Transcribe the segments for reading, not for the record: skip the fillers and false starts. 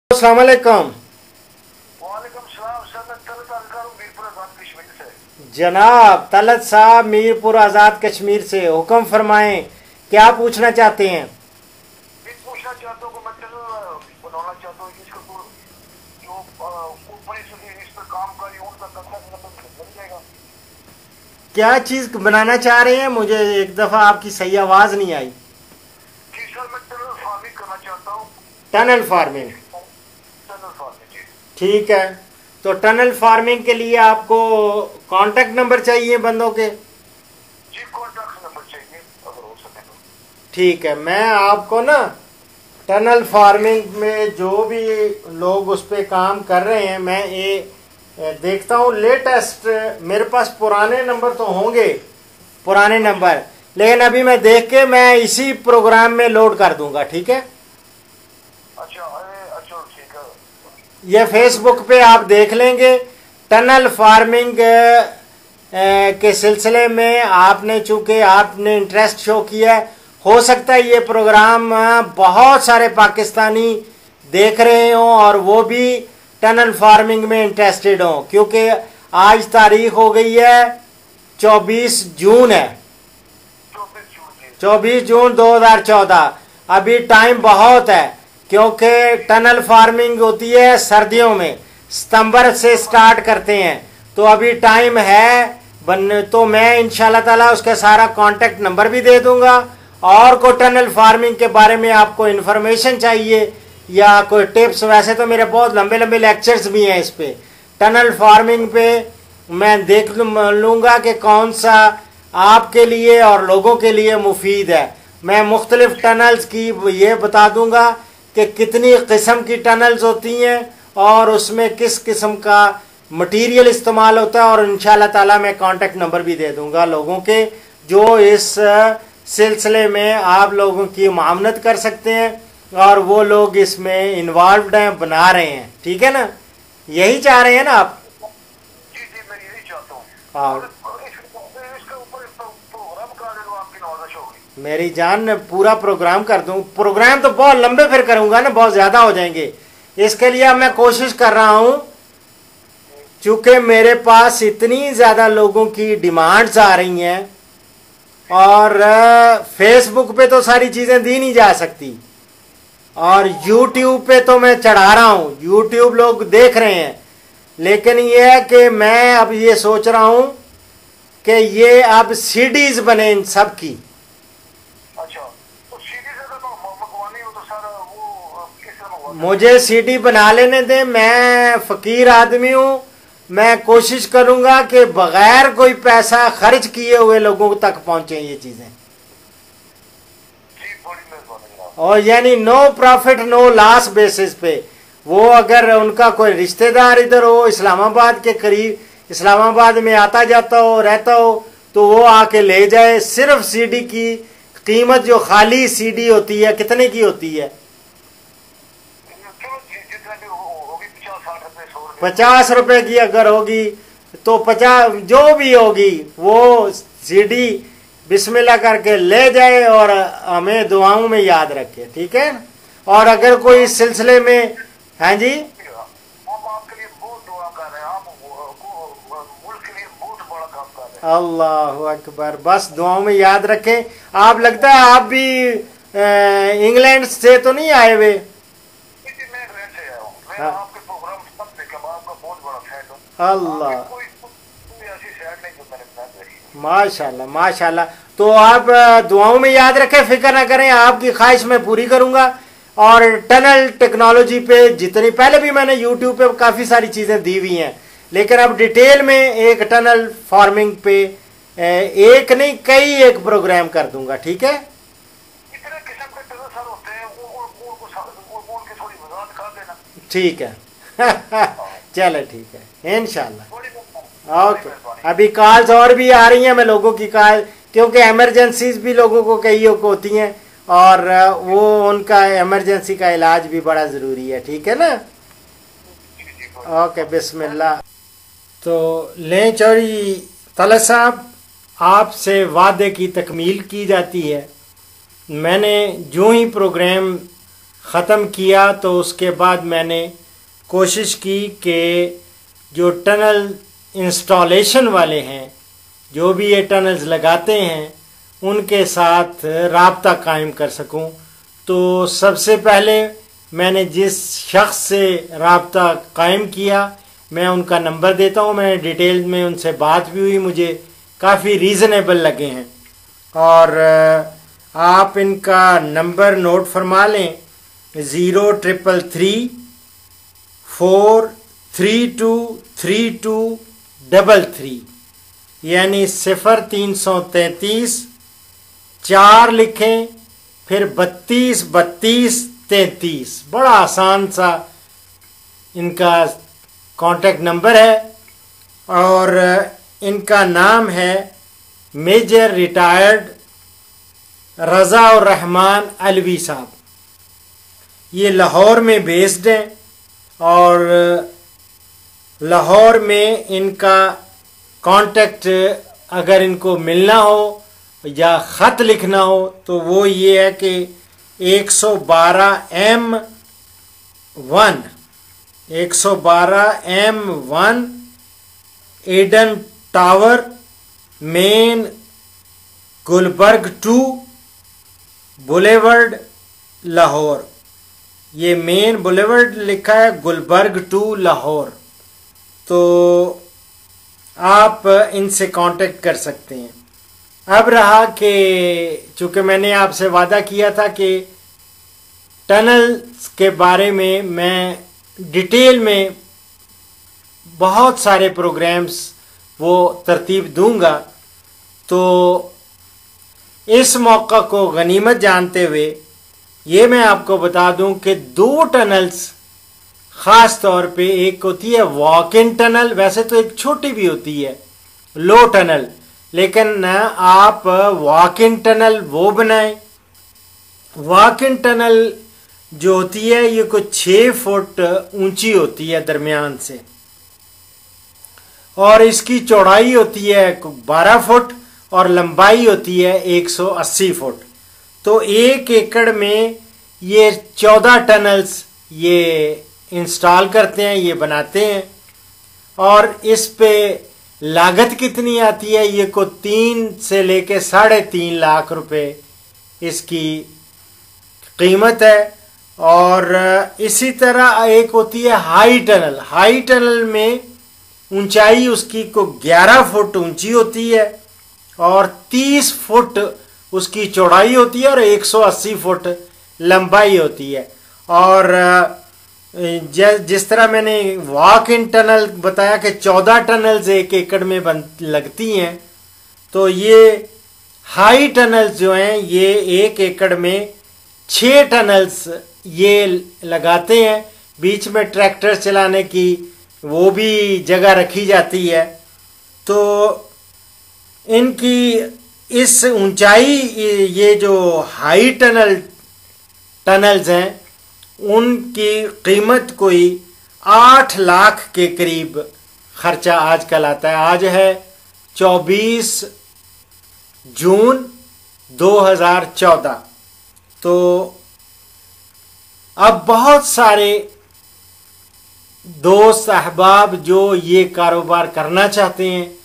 अस्सलाम वालेकुम। वालेकुम सलाम सर, मैं तलत आज़ाद हूं मीरपुर आज़ाद कश्मीर से। जनाब तलत साहब मीरपुर आज़ाद कश्मीर से, हुक्म फरमाएं, क्या पूछना चाहते हैं? मैं पूछना चाहता हूँ कि मैं चैनल बनाना चाहता हूँ, इसका जो ऊपरी से इस पर काम कर रही हूँ उनका कंसेप्ट नंबर बन जाएगा। क्या चीज बनाना चाह रहे हैं? मुझे एक दफा आपकी सही आवाज नहीं आई। जी सर, मैं टनल फार्मिंग करना चाहता हूँ। टनल फार्मिंग, टनल फार्मिंग जी। ठीक है। तो टनल फार्मिंग के लिए आपको कांटेक्ट नंबर चाहिए बंदों के? जी कॉन्टैक्ट नंबर चाहिए अगर हो सके तो। ठीक है, मैं आपको ना टनल फार्मिंग में जो भी लोग उस पे काम कर रहे हैं, मैं ये देखता हूँ लेटेस्ट। मेरे पास पुराने नंबर तो होंगे, पुराने नंबर, लेकिन अभी मैं देख के मैं इसी प्रोग्राम में लोड कर दूंगा, ठीक है? अच्छा अच्छा ठीक है। ये फेसबुक पे आप देख लेंगे। टनल फार्मिंग के सिलसिले में आपने, चूंकि आपने इंटरेस्ट शो किया है, हो सकता है ये प्रोग्राम बहुत सारे पाकिस्तानी देख रहे हों और वो भी टनल फार्मिंग में इंटरेस्टेड हों, क्योंकि आज तारीख हो गई है 24 जून है, 24 जून 2014। अभी टाइम बहुत है, क्योंकि टनल फार्मिंग होती है सर्दियों में, सितंबर से स्टार्ट करते हैं, तो अभी टाइम है तो मैं इंशाल्लाह ताला उसका सारा कांटेक्ट नंबर भी दे दूंगा। और कोई टनल फार्मिंग के बारे में आपको इन्फॉर्मेशन चाहिए या कोई टिप्स, वैसे तो मेरे बहुत लंबे लंबे लेक्चर्स भी हैं इस पे, टनल फार्मिंग पे। मैं देख लूँगा कि कौन सा आपके लिए और लोगों के लिए मुफीद है। मैं मुख्तलिफ टनल्स की ये बता दूंगा कि कितनी किस्म की टनल्स होती हैं और उसमें किस किस्म का मटेरियल इस्तेमाल होता है, और इंशाल्लाह ताला मैं कांटेक्ट नंबर भी दे दूंगा लोगों के जो इस सिलसिले में आप लोगों की मामनत कर सकते हैं और वो लोग इसमें इन्वॉल्व हैं, बना रहे हैं, ठीक है ना? यही चाह रहे हैं ना आप? जी जी मैं यही चाहता हूँ। हाँ, इसके ऊपर प्रोग्राम करा दे, आपकी नवाज़िश होगी। मेरी जान, पूरा प्रोग्राम कर दूं। प्रोग्राम तो बहुत लंबे फिर करूंगा ना, बहुत ज्यादा हो जाएंगे। इसके लिए अब मैं कोशिश कर रहा हूं, चूंकि मेरे पास इतनी ज्यादा लोगों की डिमांड्स आ रही हैं और फेसबुक पे तो सारी चीजें दी नहीं जा सकती, और यूट्यूब पे तो मैं चढ़ा रहा हूं, यूट्यूब लोग देख रहे हैं, लेकिन ये है कि मैं अब ये सोच रहा हूं कि ये अब सीडीज बने इन सब की। अच्छा, तो सीडी से अगर मंगवानी हो तो सर वो किस तरह मंगवाना? मुझे सीडी बना लेने दें, मैं फकीर आदमी हूं। मैं कोशिश करूंगा कि बगैर कोई पैसा खर्च किए हुए लोगों तक पहुंचे ये चीजें, जी बड़ी मेहरबानी जनाब। और यानी no profit no loss basis पे। वो अगर उनका कोई रिश्तेदार इधर हो, इस्लामाबाद के करीब, इस्लामाबाद में आता जाता हो, रहता हो, तो वो आके ले जाए। सिर्फ सीडी की कीमत, जो खाली सीडी होती है, कितने की होती है? चलो जितने भी होगी 50-60 रुपए 100 रुपए। 50 रुपए की अगर होगी तो 50 जो भी होगी वो सीडी बिस्मिल्लाह करके ले जाए और हमें दुआओं में याद रखे, ठीक है? और अगर कोई इस सिलसिले में, हाँ जी, हम आपके लिए बहुत दुआ कर रहे हैं, आप मुल्क के लिए बहुत बड़ा काम कर रहे हैं। अल्लाह अकबर। बस दुआओं में याद रखें। आप, लगता है आप भी इंग्लैंड से तो नहीं आए हुए? मैं इंग्लैंड से आया हूँ। मैं हाँ। आपके प्रोग्राम सब देखे, मैं आपका बहुत बड़ा फैन हूँ। अल्लाह, कोई ऐसी सैड नहीं जो मैंने फैन देखी। माशाल्लाह माशाल्लाह। तो आप दुआओं में याद रखें, फिक्र ना करें, आपकी ख्वाहिश मैं पूरी करूंगा। और टनल टेक्नोलॉजी पे जितनी, पहले भी मैंने यूट्यूब पे काफ़ी सारी चीज़ें दी हुई हैं, लेकिन अब डिटेल में एक टनल फार्मिंग पे एक नहीं कई एक प्रोग्राम कर दूंगा, ठीक है? इतने किस्म के टनल सर होते हैं, उनकी थोड़ी वजाहत कर देना। ठीक है चलो ठीक है, इंशाल्लाह। बड़ी मेहरबानी। ओके, अभी कॉल्स और भी आ रही हैं, मैं लोगों की कॉल, क्योंकि इमरजेंसीज भी लोगों को कई होती हैं और वो उनका इमरजेंसी का इलाज भी बड़ा ज़रूरी है, ठीक है ना? ओके, बिस्मिल्लाह। तो लें चौरी तलत साहब, आपसे वादे की तकमील की जाती है। मैंने जो ही प्रोग्राम ख़त्म किया तो उसके बाद मैंने कोशिश की कि जो टनल इंस्टॉलेशन वाले हैं, जो भी ये टनल्स लगाते हैं, उनके साथ राब्ता कायम कर सकूं। तो सबसे पहले मैंने जिस शख्स से राब्ता कायम किया, मैं उनका नंबर देता हूं। मैंने डिटेल में उनसे बात भी हुई, मुझे काफ़ी रीज़नेबल लगे हैं। और आप इनका नंबर नोट फरमा लें, 0333432333, यानी 0333 4 लिखें फिर 32 32 33। बड़ा आसान सा इनका कांटेक्ट नंबर है। और इनका नाम है मेजर रिटायर्ड रज़ा और रहमान अलवी साहब। ये लाहौर में बेस्ड हैं और लाहौर में इनका कांटेक्ट अगर इनको मिलना हो या ख़त लिखना हो तो वो ये है कि 112M1 Eden tower main Gulberg 2 boulevard Lahore. ये मेन बुलेवर्ड लिखा है, गुलबर्ग 2 लाहौर। तो आप इनसे कांटेक्ट कर सकते हैं। अब रहा कि चूँकि मैंने आपसे वादा किया था कि टनल्स के बारे में मैं डिटेल में बहुत सारे प्रोग्राम्स वो तरतीब दूंगा, तो इस मौका को गनीमत जानते हुए ये मैं आपको बता दूं कि 2 टनल्स ख़ास तौर पे, एक होती है वॉक इन टनल, वैसे तो एक छोटी भी होती है लो टनल, लेकिन आप वॉक इन टनल वो बनाएं। वॉक इन टनल जो होती है ये कुछ 6 फुट ऊंची होती है दरमियान से, और इसकी चौड़ाई होती है 12 फुट और लंबाई होती है 180 फुट। तो 1 एकड़ में ये 14 टनल्स ये इंस्टॉल करते हैं, ये बनाते हैं। और इस पे लागत कितनी आती है, ये को 3 से लेके 3.5 लाख रुपए इसकी कीमत है। और इसी तरह एक होती है हाई टनल। हाई टनल में ऊंचाई उसकी को 11 फुट ऊंची होती है और 30 फुट उसकी चौड़ाई होती है और 180 फुट लंबाई होती है। और जिस तरह मैंने वॉक इन टनल बताया कि 14 टनल्स 1 एकड़ में लगती हैं, तो ये हाई टनल्स जो हैं ये 1 एकड़ में 6 टनल्स ये लगाते हैं। बीच में ट्रैक्टर चलाने की वो भी जगह रखी जाती है। तो इनकी इस ऊंचाई, ये जो हाई टनल्स हैं उनकी कीमत कोई 8 लाख के करीब खर्चा आजकल आता है। आज है 24 जून 2014। तो अब बहुत सारे दोस्त अहबाब जो ये कारोबार करना चाहते हैं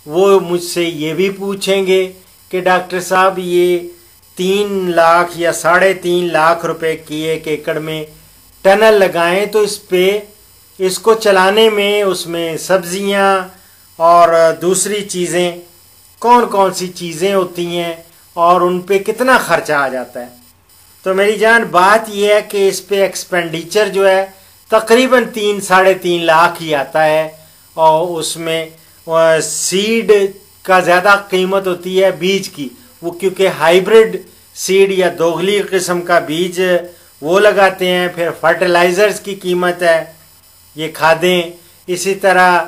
वो मुझसे ये भी पूछेंगे कि डॉक्टर साहब ये 3 लाख या 3.5 लाख रुपए की 1 एकड़ में टनल लगाएं तो इस पे इसको चलाने में उसमें सब्जियां और दूसरी चीज़ें कौन कौन सी चीज़ें होती हैं और उन पे कितना खर्चा आ जाता है। तो मेरी जान बात यह है कि इस पे एक्सपेंडिचर जो है तकरीबन 3-3.5 लाख ही आता है। और उसमें सीड का ज़्यादा कीमत होती है बीज की, वो क्योंकि हाइब्रिड सीड या दोगली किस्म का बीज वो लगाते हैं। फिर फर्टिलाइज़र्स की कीमत है, ये खादें। इसी तरह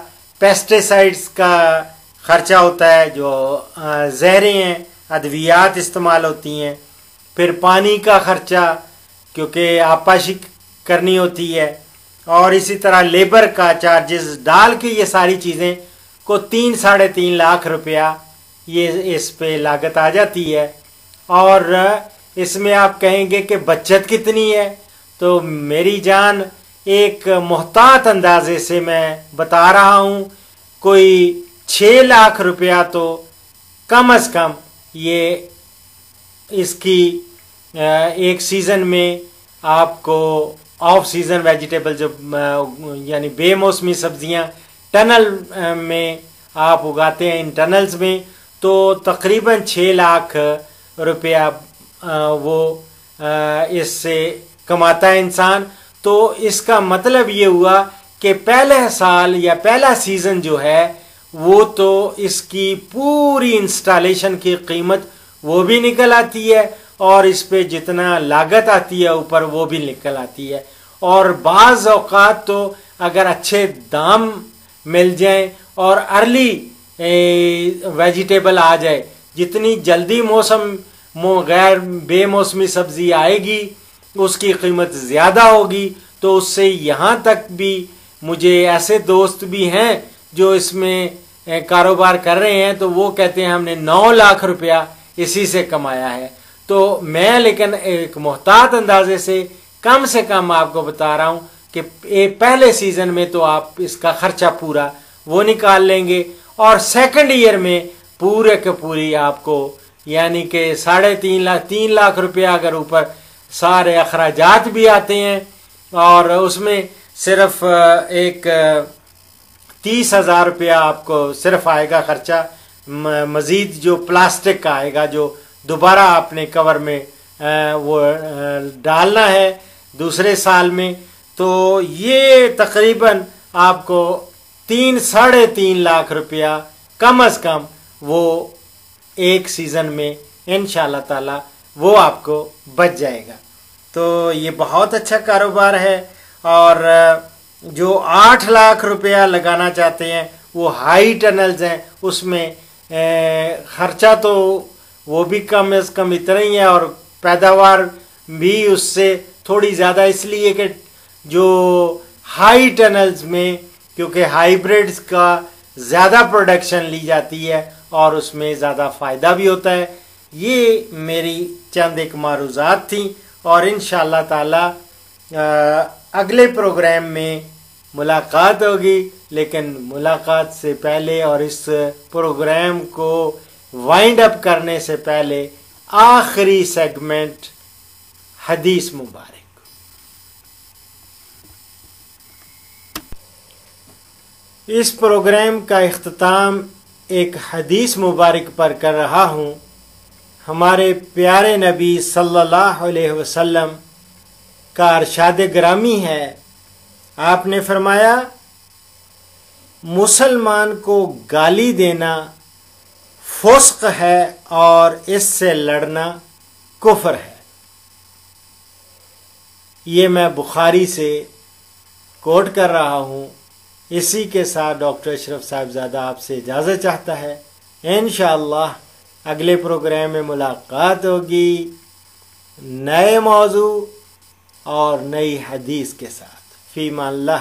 पेस्टिसाइड्स का खर्चा होता है, जो जहरें हैं, अद्वियात इस्तेमाल होती हैं। फिर पानी का खर्चा क्योंकि आपाशी करनी होती है। और इसी तरह लेबर का चार्जेस डाल के ये सारी चीज़ें को 3-3.5 लाख रुपया ये इस पे लागत आ जाती है। और इसमें आप कहेंगे कि बचत कितनी है, तो मेरी जान एक मोहतात अंदाजे से मैं बता रहा हूँ, कोई 6 लाख रुपया तो कम से कम ये इसकी एक सीज़न में आपको ऑफ सीज़न वेजिटेबल जो यानी बेमौसमी सब्जियां टनल में आप उगाते हैं, इन टनल्स में, तो तकरीबन 6 लाख रुपया वो इससे कमाता है इंसान। तो इसका मतलब ये हुआ कि पहले साल या पहला सीज़न जो है वो तो इसकी पूरी इंस्टॉलेशन की कीमत वो भी निकल आती है और इस पे जितना लागत आती है ऊपर वो भी निकल आती है। और बाज़ औक़ात तो अगर अच्छे दाम मिल जाएं और अर्ली वेजिटेबल आ जाए, जितनी जल्दी गैर बेमौसमी सब्जी आएगी उसकी कीमत ज़्यादा होगी। तो उससे यहाँ तक भी मुझे ऐसे दोस्त भी हैं जो इसमें कारोबार कर रहे हैं, तो वो कहते हैं हमने 9 लाख रुपया इसी से कमाया है। तो मैं लेकिन एक मोहतात अंदाजे से कम आपको बता रहा हूँ कि पहले सीज़न में तो आप इसका खर्चा पूरा वो निकाल लेंगे और सेकंड ईयर में पूरे के पूरी आपको यानी कि 3.5 लाख रुपया अगर ऊपर सारे अखराजात भी आते हैं और उसमें सिर्फ एक 30,000 रुपया आपको सिर्फ आएगा खर्चा, मज़ीद जो प्लास्टिक का आएगा जो दोबारा आपने कवर में वो डालना है दूसरे साल में, तो ये तकरीबन आपको 3-3.5 लाख रुपया कम से कम वो एक सीज़न में इंशाअल्लाह ताला वो आपको बच जाएगा। तो ये बहुत अच्छा कारोबार है। और जो 8 लाख रुपया लगाना चाहते हैं वो हाई टनल्स हैं, उसमें खर्चा तो वो भी कम से कम इतना ही है और पैदावार भी उससे थोड़ी ज़्यादा, इसलिए कि जो हाई टनल्स में क्योंकि हाइब्रिड्स का ज़्यादा प्रोडक्शन ली जाती है और उसमें ज़्यादा फ़ायदा भी होता है। ये मेरी चंद एक मारूज़ात थी और इंशाअल्लाह ताला अगले प्रोग्राम में मुलाकात होगी। लेकिन मुलाकात से पहले और इस प्रोग्राम को वाइंड अप करने से पहले आखिरी सेगमेंट हदीस मुबारक। इस प्रोग्राम का इख्तिताम एक हदीस मुबारक पर कर रहा हूँ। हमारे प्यारे नबी सल्लल्लाहु अलैहि वसल्लम का अरशाद ग्रामी है, आपने फरमाया मुसलमान को गाली देना फुस्क है और इससे लड़ना कुफ्र है। ये मैं बुखारी से कोट कर रहा हूँ। इसी के साथ डॉक्टर अशरफ साहिबजादा आपसे इजाज़त चाहता है। इंशाअल्लाह अगले प्रोग्राम में मुलाकात होगी नए मौजू और नई हदीस के साथ। फीमा अल्लाह।